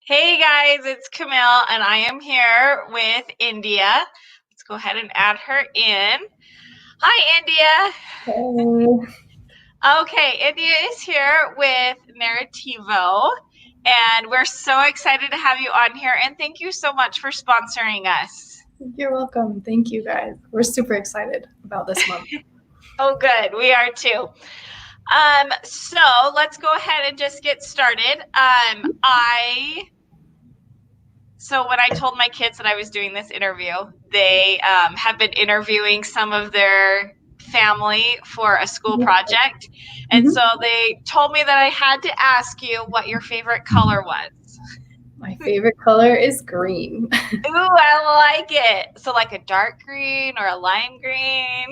Hey guys, it's Camille, and I am here with India. Let's go ahead and add her in. Hi, India. Hey. Okay, India is here with Narrativo, and we're so excited to have you on here. And thank you so much for sponsoring us. You're welcome. Thank you, guys. We're super excited about this month. Oh, good. We are too. So let's go ahead and just get started. So when I told my kids that I was doing this interview, they have been interviewing some of their family for a school project. And so they told me that I had to ask you what your favorite color was. My favorite color is green. Ooh, I like it. So like a dark green or a lime green.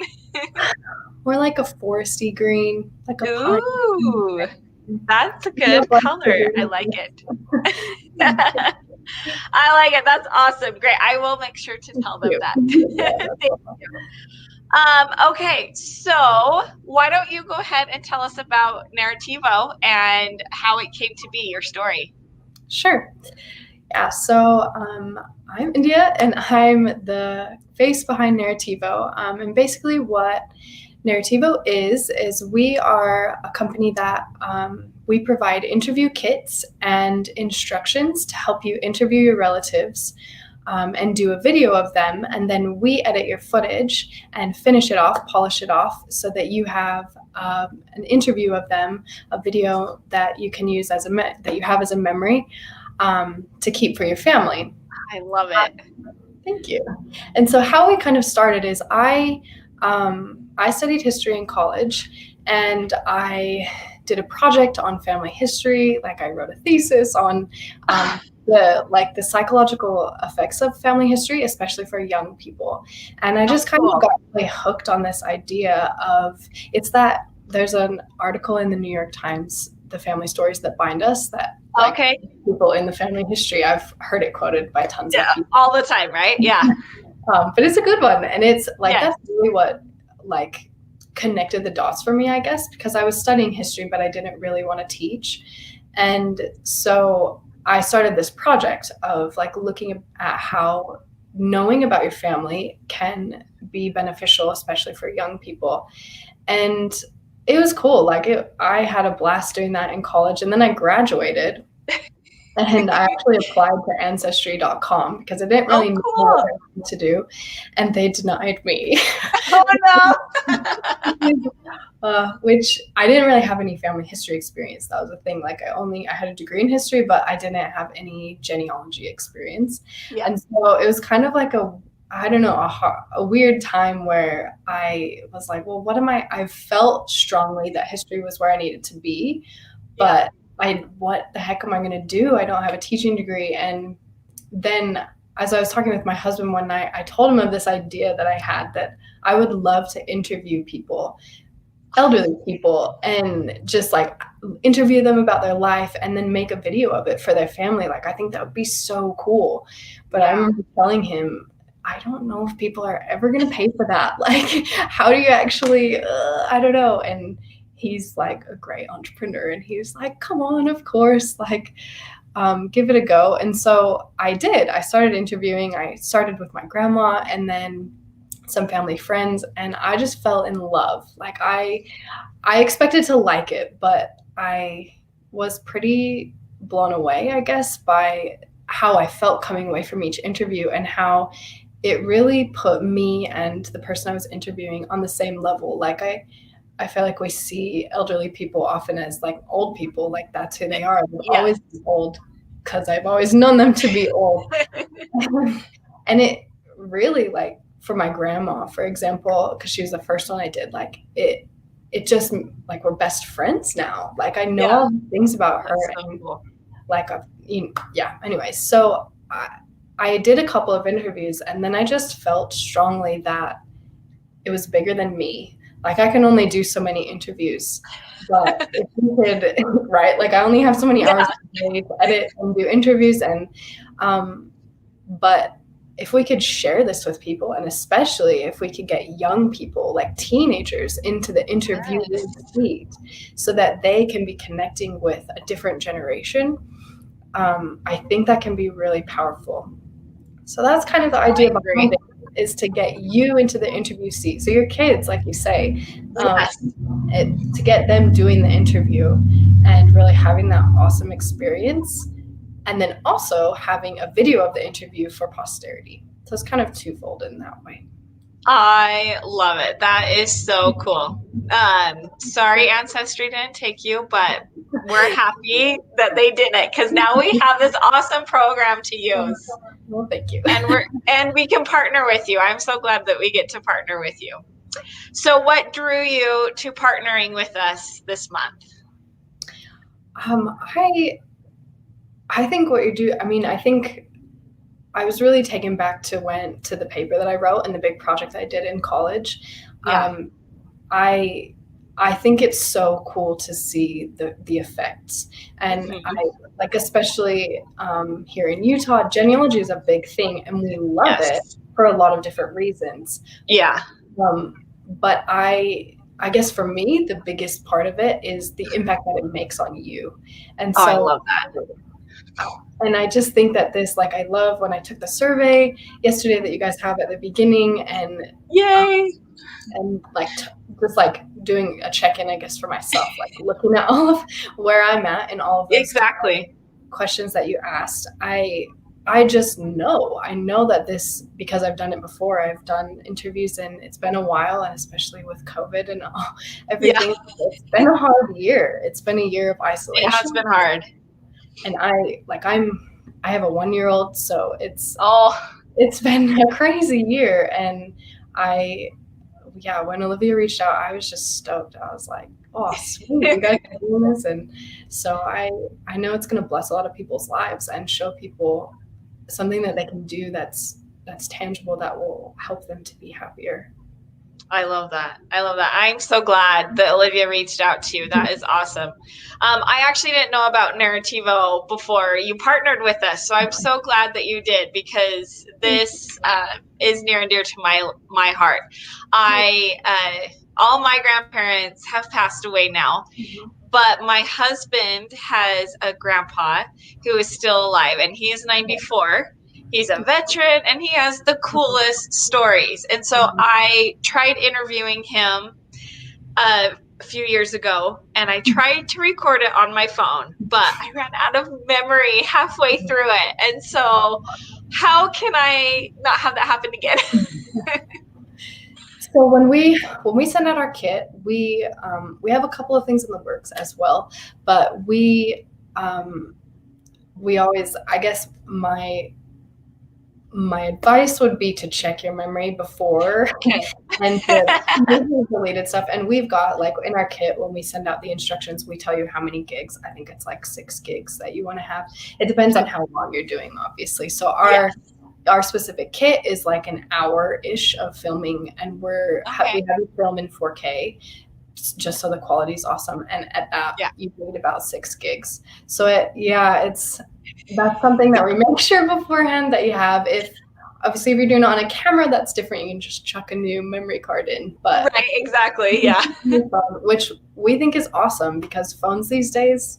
More like a foresty green, like a pine. Ooh, that's a good color. I like it. I like it. That's awesome. Great. I will make sure to tell them that. Thank you. Okay, so why don't you go ahead and tell us about Narrativo and how it came to be, your story? Sure. Yeah, so I'm India, and I'm the face behind Narrativo. And basically what Narrativo is we are a company that we provide interview kits and instructions to help you interview your relatives and do a video of them. And then we edit your footage and finish it off, polish it off so that you have an interview of them, a video that you can use that you have as a memory to keep for your family. I love it. Thank you. And so how we kind of started is I studied history in college, and I did a project on family history. Like I wrote a thesis on the psychological effects of family history, especially for young people. And I just kind of got really hooked on this idea of there's an article in the New York Times, The Family Stories That Bind Us, that people in the family history, I've heard it quoted by tons of people. All the time, right? Yeah. But it's a good one. And it's like, that's really what like connected the dots for me, I guess, because I was studying history, but I didn't really want to teach. And so I started this project of like looking at how knowing about your family can be beneficial, especially for young people. And it was cool. I had a blast doing that in college, and then I graduated. And I actually applied to Ancestry.com because I didn't really know what to do, and they denied me. Oh no! Which I didn't really have any family history experience. That was the thing. Like I had a degree in history, but I didn't have any genealogy experience. Yeah. And so it was kind of like a weird time where I was like, well, I felt strongly that history was where I needed to be, but what the heck am I going to do? I don't have a teaching degree. And then as I was talking with my husband one night, I told him of this idea that I had, that I would love to interview people, elderly people, and just like interview them about their life and then make a video of it for their family. Like, I think that would be so cool. But I remember telling him, I don't know if people are ever going to pay for that. Like, how do you actually, I don't know. And he's like a great entrepreneur, and he was like, come on, of course, like, give it a go. And so I did. I started interviewing. I started with my grandma and then some family friends, and I just fell in love. Like I expected to like it, but I was pretty blown away, I guess, by how I felt coming away from each interview, and how it really put me and the person I was interviewing on the same level. Like I feel like we see elderly people often as like old people, like that's who they are. They're always old because I've always known them to be old. And it really, like, for my grandma, for example, because she was the first one I did, like it just, like, we're best friends now. Like I know all the things about her. So and cool. Like, anyways, so I did a couple of interviews, and then I just felt strongly that it was bigger than me. Like, I can only do so many interviews, but if you could, right? Like, I only have so many hours to edit and do interviews, and but if we could share this with people, and especially if we could get young people, like teenagers, into the interview seat so that they can be connecting with a different generation, I think that can be really powerful. So that's kind of the idea behind it, is to get you into the interview seat. So your kids, like you say, to get them doing the interview and really having that awesome experience, and then also having a video of the interview for posterity. So it's kind of twofold in that way. I love it. That is so cool. Sorry Ancestry didn't take you, but we're happy that they didn't, because now we have this awesome program to use. Well, thank you. And we can partner with you. I'm so glad that we get to partner with you. So what drew you to partnering with us this month? I think what you do, I think I was really taken back to the paper that I wrote and the big project I did in college. Yeah. I think it's so cool to see the effects, and especially here in Utah, genealogy is a big thing, and we love it for a lot of different reasons. Yeah. But I guess for me, the biggest part of it is the impact that it makes on you, and so I love that. And I just think that this, I love when I took the survey yesterday that you guys have at the beginning, and yay, and just doing a check-in, I guess, for myself, looking at all of where I'm at and all of those questions that you asked. I just know, that this, because I've done it before, I've done interviews, and it's been a while, and especially with COVID and everything, it's been a hard year. It's been a year of isolation. It has been hard. And I have a 1-year-old, so it's been a crazy year. And when Olivia reached out, I was just stoked. I was like, oh, sweet, you guys are doing this. And so I know it's going to bless a lot of people's lives and show people something that they can do that's tangible, that will help them to be happier. I love that. I'm so glad that Olivia reached out to you. That is awesome. I actually didn't know about Narrativo before you partnered with us, so I'm so glad that you did, because this is near and dear to my heart. All my grandparents have passed away now, but my husband has a grandpa who is still alive, and he is 94. He's a veteran, and he has the coolest stories. And so I tried interviewing him a few years ago, and I tried to record it on my phone, but I ran out of memory halfway through it. And so how can I not have that happen again? So when we send out our kit, we have a couple of things in the works as well, but we always, I guess my advice would be to check your memory before and to deleted stuff. And we've got, in our kit, when we send out the instructions, we tell you how many gigs. I think it's 6 gigs that you want to have. It depends on how long you're doing, obviously. So our specific kit is an hour-ish of filming, and we have you film in 4K just so the quality is awesome. And at that, you need about 6 gigs. So that's something that we make sure beforehand that you have. If you're doing it on a camera, that's different. You can just chuck a new memory card in. But right, exactly, yeah. Which we think is awesome, because phones these days,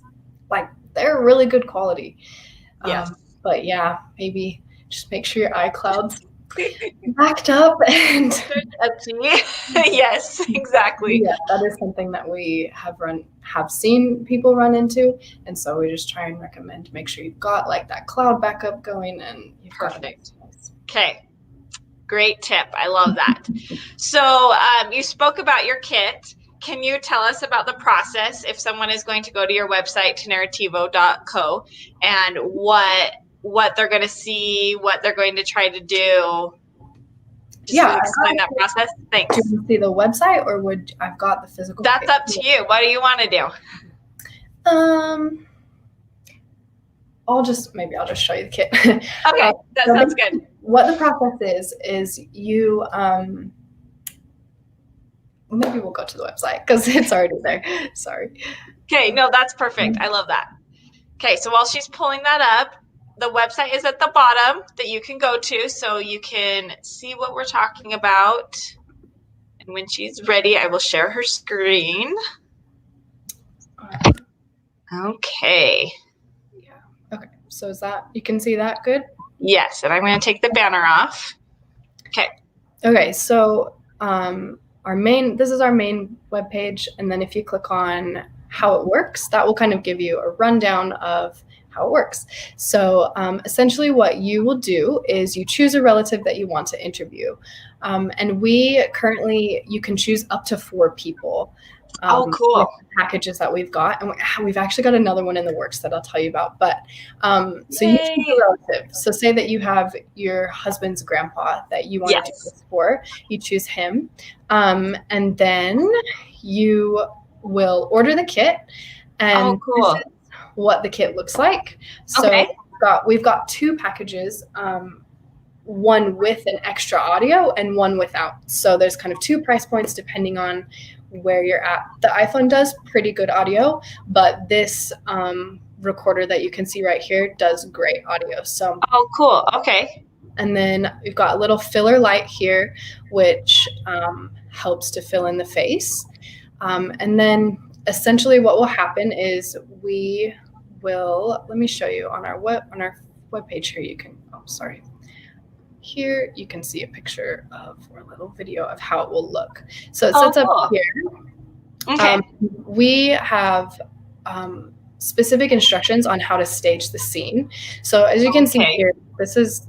they're really good quality. Yes. But maybe just make sure your iCloud's backed up and up to me. Yes, exactly. Yeah, that is something that we have seen people run into, and so we just try and recommend, make sure you've got that cloud backup going, and you've perfect. Okay, great tip. I love that. So you spoke about your kit. Can you tell us about the process if someone is going to go to your website, to narrativo.co, and what they're going to see, what they're going to try to do? Just explain that process. Thanks. Do you see the website, or I've got the physical? That's up to you. What do you want to do? I'll just show you the kit. Okay, that sounds good. What the process is you maybe we'll go to the website because it's already there. Sorry. Okay, no, that's perfect. I love that. Okay, so while she's pulling that up, the website is at the bottom that you can go to, so you can see what we're talking about. And when she's ready, I will share her screen. Okay. Yeah. Okay. So is that, you can see that good? Yes, and I'm going to take the banner off. Okay. Okay, so this is our main webpage, and then if you click on how it works, that will kind of give you a rundown of how it works. So essentially what you will do is you choose a relative that you want to interview. And you can choose up to 4 people. Oh, cool. With the packages that we've got. And we've actually got another one in the works that I'll tell you about. But so you choose a relative. So say that you have your husband's grandpa that you want to do this for. You choose him. And then you will order the kit. And cool. This is what the kit looks like. So we've got 2 packages. One with an extra audio and one without. So there's kind of 2 price points depending on where you're at. The iPhone does pretty good audio, but this recorder that you can see right here does great audio. So cool. Okay. And then we've got a little filler light here, which helps to fill in the face. And then essentially what will happen is let me show you on our webpage here. You can, here you can see a picture or a little video of how it will look. So it sets up here. Okay. We have specific instructions on how to stage the scene. So as you can see here, this is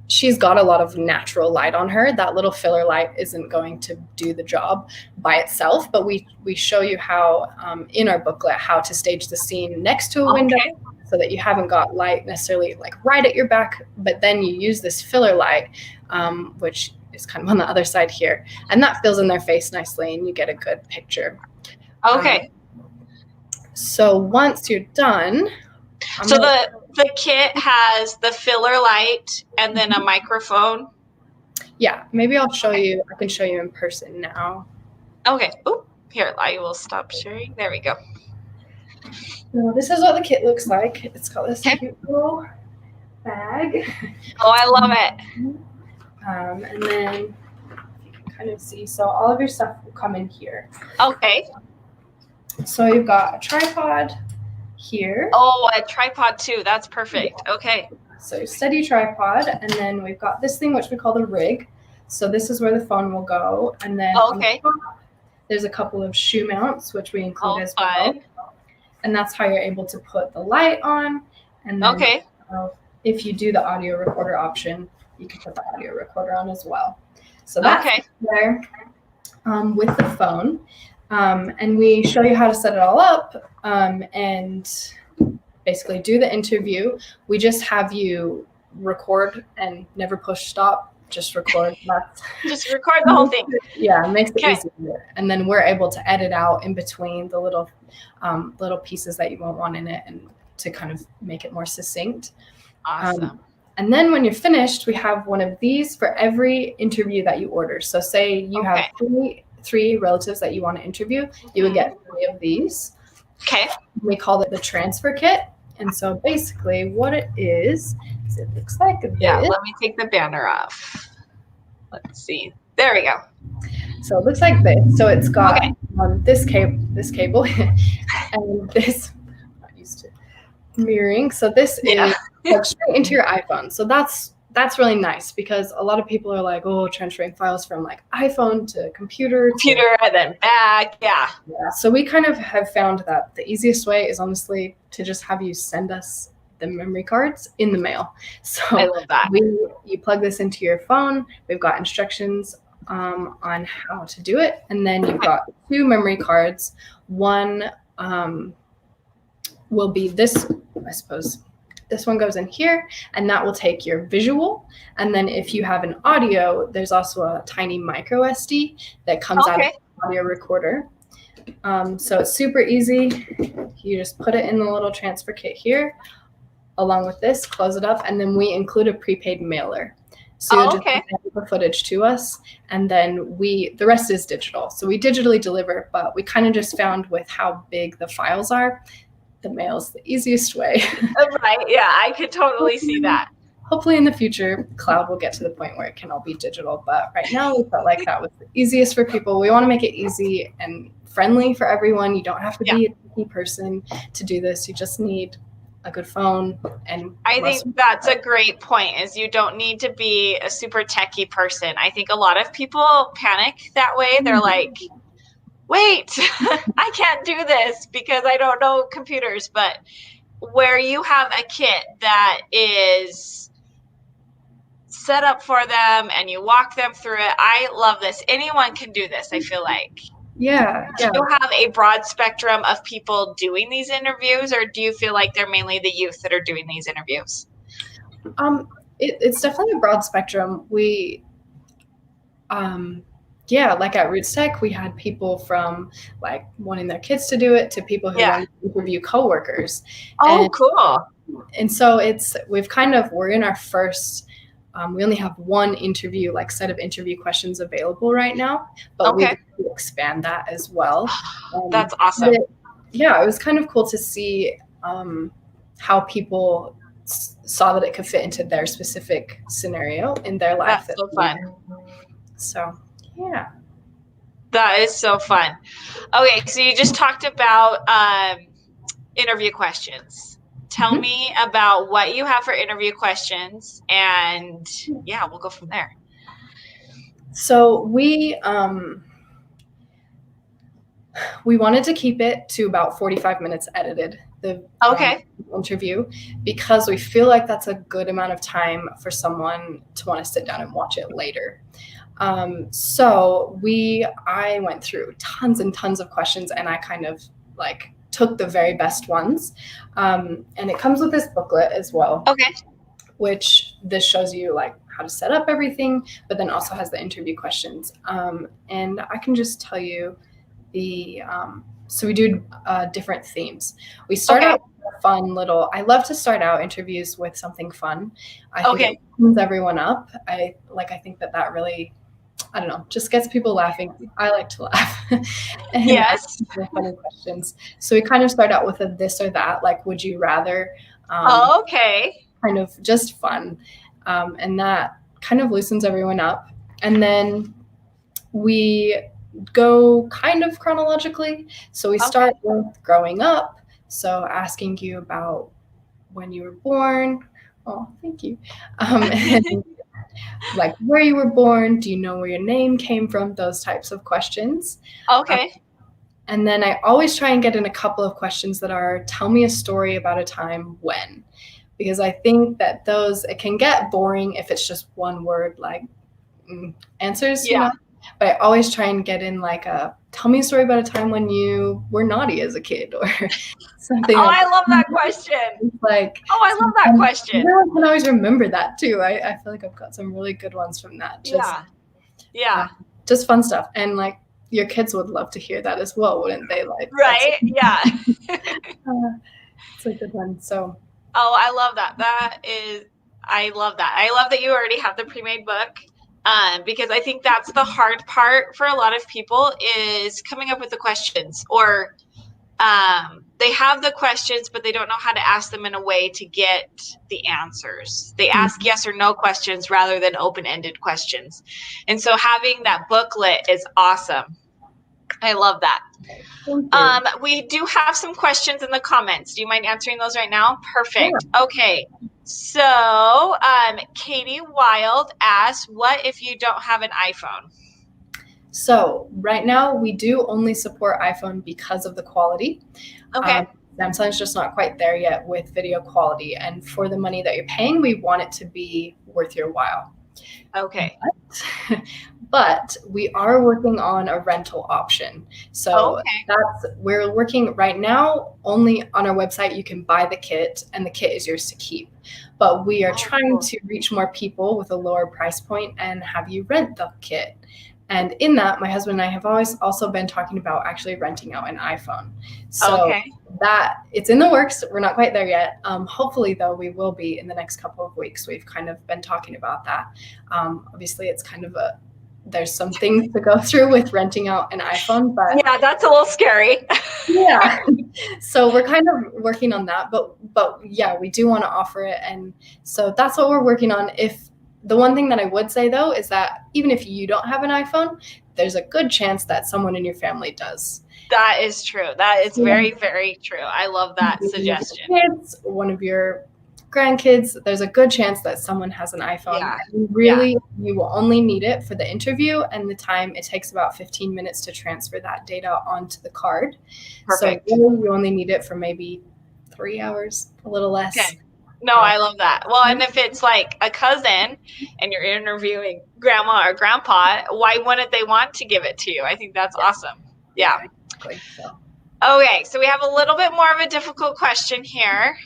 she's got a lot of natural light on her. That little filler light isn't going to do the job by itself, but we show you how in our booklet how to stage the scene next to a window. So that you haven't got light necessarily like right at your back, but then you use this filler light, which is kind of on the other side here, and that fills in their face nicely, and you get a good picture. Okay. So once you're done, the kit has the filler light and then a microphone. Yeah, maybe I'll show you. I can show you in person now. Okay. Oh, here, I will stop sharing. There we go. So this is what the kit looks like. It's got this cute little bag. Oh, I love it. And then you can kind of see. So all of your stuff will come in here. Okay. So you've got a tripod here. Oh, a tripod too. That's perfect. Yeah. Okay. So your steady tripod, and then we've got this thing which we call the rig. So this is where the phone will go, and then on the top, there's a couple of shoe mounts which we include as well. And that's how you're able to put the light on. And then if you do the audio recorder option, you can put the audio recorder on as well. So that's there with the phone. And we show you how to set it all up and basically do the interview. We just have you record and never push stop. Just record. Just record the whole thing. Yeah, it makes it easier. And then we're able to edit out in between the little pieces that you won't want in it, and to kind of make it more succinct. Awesome. And then when you're finished, we have one of these for every interview that you order. So say you have three relatives that you want to interview, you would get 3 of these. Okay. We call it the transfer kit. And so basically what it is it looks like this. Yeah, let me take the banner off. Let's see. There we go. So it looks like this. So it's got this cable and this, I'm not used to mirroring. So this is plugged straight into your iPhone. So that's really nice, because a lot of people are like, oh, transferring files from like iPhone to computer and then back. Yeah. So we kind of have found that the easiest way is honestly to just have you send us the memory cards in the mail. So I love that. You plug this into your phone. We've got instructions on how to do it. And then you've got 2 memory cards. One will be this, I suppose. This one goes in here, and that will take your visual. And then if you have an audio, there's also a tiny micro SD that comes out of the audio recorder. So it's super easy. You just put it in the little transfer kit here, along with this, close it up, and then we include a prepaid mailer. So you'll just send the footage to us, and then the rest is digital. So we digitally deliver, but we kind of just found with how big the files are, the mail is the easiest way. Right. Yeah, I could totally see that. Hopefully in the future, cloud will get to the point where it can all be digital. But right now, we felt like that was the easiest for people. We want to make it easy and friendly for everyone. You don't have to be a techie person to do this. You just need a good phone, and I think that's a great point, is you don't need to be a super techie person. I think a lot of people panic that way. They're like, wait, I can't do this because I don't know computers. But where you have a kit that is set up for them and you walk them through it, I love this. Anyone can do this, I feel like. Yeah. Do you have a broad spectrum of people doing these interviews, or do you feel like they're mainly the youth that are doing these interviews? It's definitely a broad spectrum. Like at Roots Tech, we had people from like wanting their kids to do it to people who want to interview coworkers. Oh, cool. And so we're in our first, we only have one interview, like set of interview questions available right now, but we expand that as well. That's awesome. It was kind of cool to see how people saw that it could fit into their specific scenario in their life. That's so fun. So, yeah. That is so fun. Okay, so you just talked about interview questions. Tell me about what you have for interview questions, and we'll go from there. So we wanted to keep it to about 45 minutes edited, the interview, because we feel like that's a good amount of time for someone to want to sit down and watch it later. So I went through tons and tons of questions, and I kind of like took the very best ones. And it comes with this booklet as well. Okay. Which this shows you like how to set up everything, but then also has the interview questions. And I can just tell you so we do different themes. We start out with a fun little, I love to start out interviews with something fun. I think it opens everyone up. I think that really, I don't know, just gets people laughing. I like to laugh. And yes. Funny questions. So we kind of start out with a this or that, like, would you rather? Kind of just fun. And that kind of loosens everyone up. And then we go kind of chronologically. So we start with growing up. So asking you about when you were born. Oh, thank you. And like where you were born, do you know where your name came from? Those types of questions. Okay. And then I always try and get in a couple of questions that are, tell me a story about a time when, because I think that it can get boring if it's just one word, like answers, you know, but I always try and get in like tell me a story about a time when you were naughty as a kid or something. I love that question. I love that question. I can always remember that too. I feel like I've got some really good ones from that. Just fun stuff. And like your kids would love to hear that as well, wouldn't they? Like, right? Yeah. It's a good one. So. Oh, I love that. I love that. I love that you already have the pre-made book. Because I think that's the hard part for a lot of people, is coming up with the questions, or they have the questions, but they don't know how to ask them in a way to get the answers. They ask yes or no questions rather than open-ended questions. And so having that booklet is awesome. I love that. We do have some questions in the comments. Do you mind answering those right now? Perfect. Yeah. Okay. So Katie Wild asks, what if you don't have an iPhone? So right now we do only support iPhone because of the quality. Okay. Samsung's just not quite there yet with video quality. And for the money that you're paying, we want it to be worth your while. Okay. But we are working on a rental option. So we're working right now only on our website. You can buy the kit and the kit is yours to keep. But we are trying to reach more people with a lower price point and have you rent the kit. And in that, my husband and I have always also been talking about actually renting out an iPhone. So that it's in the works. We're not quite there yet. Hopefully, though, we will be in the next couple of weeks. We've kind of been talking about that. Obviously, it's kind of there's some things to go through with renting out an iPhone, but yeah, that's a little scary. Yeah. So we're kind of working on that, but yeah, we do want to offer it. And so that's what we're working on. The one thing that I would say though, is that even if you don't have an iPhone, there's a good chance that someone in your family does. That is true. That is very, very true. I love that suggestion. Kids, one of your grandkids, there's a good chance that someone has an iPhone. Yeah. And really, you will only need it for the interview and the time. It takes about 15 minutes to transfer that data onto the card. Perfect. So really, you only need it for maybe 3 hours, a little less. Okay. No, I love that. Well, and if it's like a cousin and you're interviewing grandma or grandpa, why wouldn't they want to give it to you? I think that's awesome. Yeah. Exactly. So. Okay, so we have a little bit more of a difficult question here.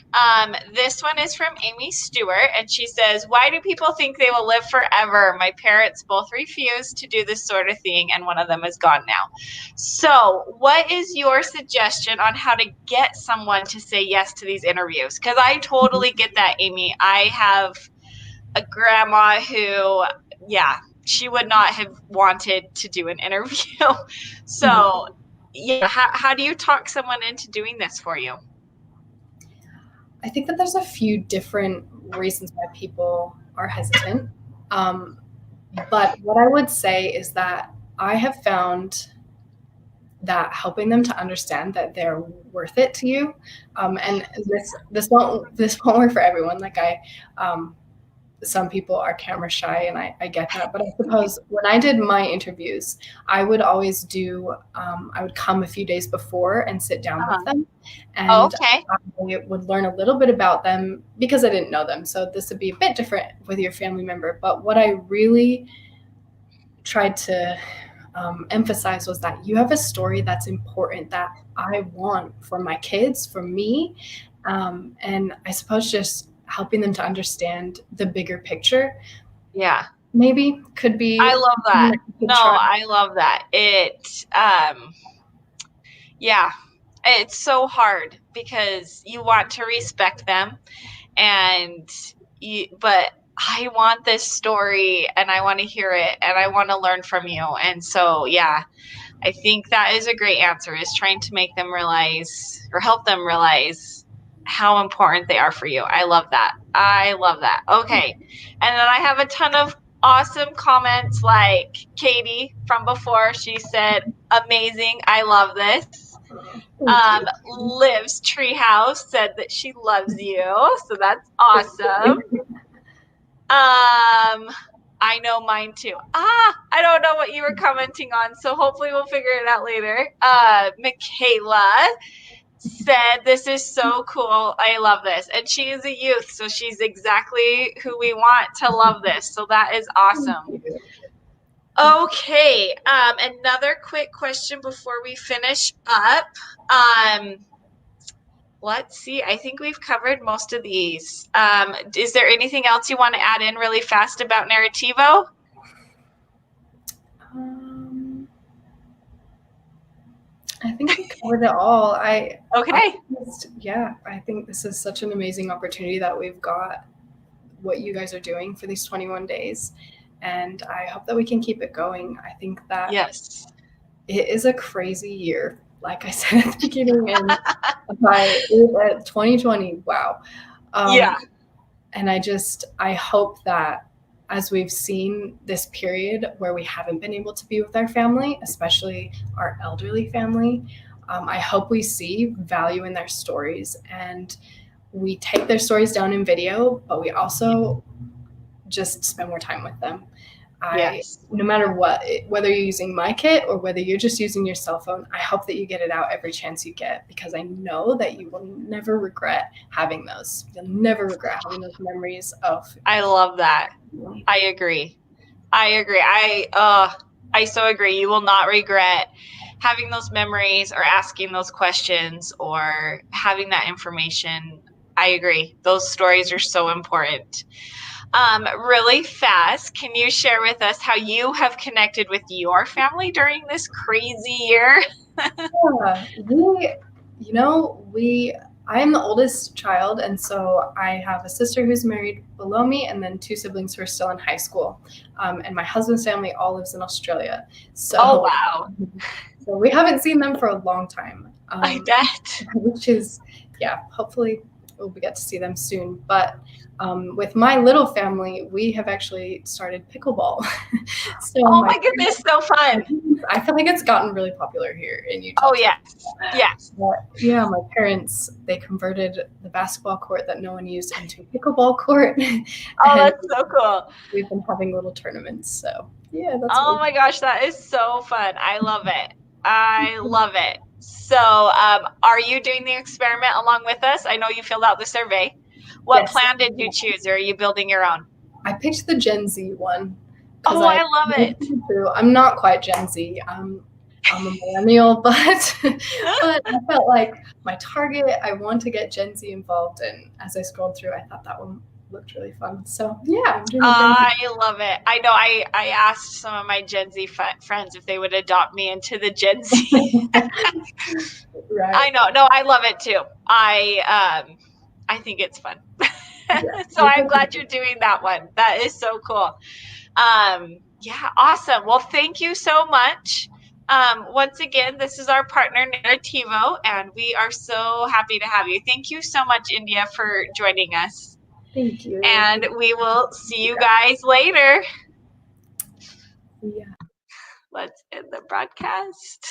This one is from Amy Stewart, and she says, why do people think they will live forever? My parents both refuse to do this sort of thing, and one of them is gone now. So what is your suggestion on how to get someone to say yes to these interviews? Because I totally get that, Amy. I have a grandma who, yeah, she would not have wanted to do an interview. So yeah, how do you talk someone into doing this for you? I think that there's a few different reasons why people are hesitant. But what I would say is that I have found that helping them to understand that they're worth it to you, and this won't work for everyone. Like some people are camera shy, and I get that. But I suppose when I did my interviews, I would always I would come a few days before and sit down with them. And okay. I would learn a little bit about them because I didn't know them. So this would be a bit different with your family member. But what I really tried to emphasize was that you have a story that's important that I want for my kids, for me. And I suppose just helping them to understand the bigger picture. Yeah. Maybe could be. I love that. No, I love that. Yeah, it's so hard because you want to respect them but I want this story and I want to hear it and I want to learn from you. And so, yeah, I think that is a great answer, is trying to make them realize or help them realize how important they are for you. I love that. I love that. Okay. And then I have a ton of awesome comments, like Katie from before. She said, amazing. I love this. Liv's Treehouse said that she loves you. So that's awesome. I know mine too. I don't know what you were commenting on, so hopefully we'll figure it out later. Michaela said, this is so cool. I love this. And she is a youth, so she's exactly who we want to love this. So that is awesome. Okay. Another quick question before we finish up. Let's see. I think we've covered most of these. Is there anything else you want to add in really fast about Narrativo? I think we covered it all. Okay. I think this is such an amazing opportunity that we've got, what you guys are doing for these 21 days. And I hope that we can keep it going. I think that yes, it is a crazy year. Like I said at the beginning, and by 2020, wow. Yeah. And I hope that as we've seen this period where we haven't been able to be with our family, especially our elderly family, I hope we see value in their stories and we take their stories down in video, but we also just spend more time with them. No matter what, whether you're using my kit or whether you're just using your cell phone, I hope that you get it out every chance you get, because I know that you will never regret having those. You'll never regret having those memories of. I love that. I agree. I so agree. You will not regret having those memories or asking those questions or having that information. I agree. Those stories are so important. Really fast, can you share with us how you have connected with your family during this crazy year? I am the oldest child, and so I have a sister who's married below me, and then 2 siblings who are still in high school. And my husband's family all lives in Australia. So, oh, wow. So we haven't seen them for a long time. I bet. Which is, hopefully we'll get to see them soon. But with my little family, we have actually started pickleball. So oh my goodness, so fun. I feel like it's gotten really popular here in Utah. Oh, yes. Yes. But yeah, my parents, they converted the basketball court that no one used into a pickleball court. Oh, that's so cool. We've been having little tournaments. So yeah, that's oh my gosh, that is so fun. I love it. I love it. So are you doing the experiment along with us? I know you filled out the survey. What plan did you choose, or are you building your own? I picked the Gen Z one. Oh, I love it. I'm not quite Gen Z. I'm a millennial, but I felt like my target, I want to get Gen Z involved. And as I scrolled through, I thought that one looked really fun. So yeah, I'm doing I love it. I know I asked some of my Gen Z friends if they would adopt me into the Gen Z. Right. I know. No, I love it too. I think it's fun. Yeah. So I'm glad you're doing that one. That is so cool. Yeah, awesome. Well, thank you so much. Once again, this is our partner Narrativo, and we are so happy to have you. Thank you so much, India, for joining us. Thank you. And we will see you guys later. Yeah. Let's end the broadcast.